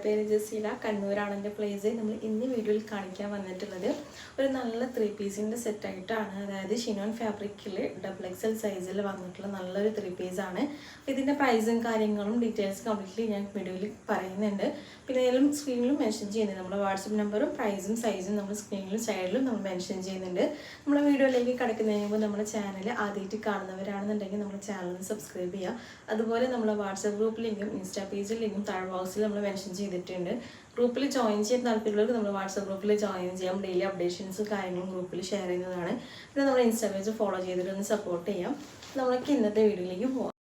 പേര് ജസീല, കണ്ണൂരാണ് എൻ്റെ പ്ലേസ്. നമ്മൾ ഇന്ന് വീഡിയോയിൽ കാണിക്കാൻ വന്നിട്ടുള്ളത് ഒരു നല്ല 3 പീസിൻ്റെ സെറ്റായിട്ടാണ്. അതായത് ഷിനോൺ ഫാബ്രിക്കിൽ XXL സൈസിൽ വന്നിട്ടുള്ള നല്ലൊരു 3 പീസാണ്. ഇതിൻ്റെ പ്രൈസും കാര്യങ്ങളും ഡീറ്റെയിൽസ് കംപ്ലീറ്റ്ലി ഞാൻ വീഡിയോയിൽ പറയുന്നുണ്ട്. പിന്നെ ഇതിലും സ്ക്രീനിലും മെൻഷൻ ചെയ്യുന്നുണ്ട്. നമ്മുടെ വാട്സപ്പ് നമ്പറും പ്രൈസും സൈസും നമ്മൾ സ്ക്രീനിലും സൈഡിലും നമ്മൾ മെൻഷൻ ചെയ്യുന്നുണ്ട്. നമ്മുടെ വീഡിയോയിലേക്ക് കിടക്കുന്നതിന് മുമ്പ് നമ്മുടെ ചാനൽ ആദ്യമായിട്ട് കാണുന്നവരാണെന്നുണ്ടെങ്കിൽ നമ്മുടെ ചാനൽ സബ്സ്ക്രൈബ് ചെയ്യുക. അതുപോലെ നമ്മളെ വാട്സപ്പ് ഗ്രൂപ്പ് ലിങ്കും ഇൻസ്റ്റാ പേജ് ലിങ്കും താഴെ ബോക്സിൽ നമ്മൾ മെൻഷൻ ചെയ്തിട്ടുണ്ട്. ഗ്രൂപ്പിൽ ജോയിൻ ചെയ്യാൻ താല്പര്യമുള്ളവർക്ക് നമ്മൾ വാട്സപ്പ് ഗ്രൂപ്പിൽ ജോയിൻ ചെയ്യാം. ഡെയിലി അപ്ഡേഷൻസും കാര്യങ്ങളും ഗ്രൂപ്പിൽ ഷെയർ ചെയ്യുന്നതാണ്. പിന്നെ നമ്മുടെ ഇൻസ്റ്റാ പേജ് ഫോളോ ചെയ്തിട്ട് ഒന്ന് സപ്പോർട്ട് ചെയ്യാം. നമ്മൾക്ക് ഇന്നത്തെ വീഡിയോയിലേക്ക് പോകാം.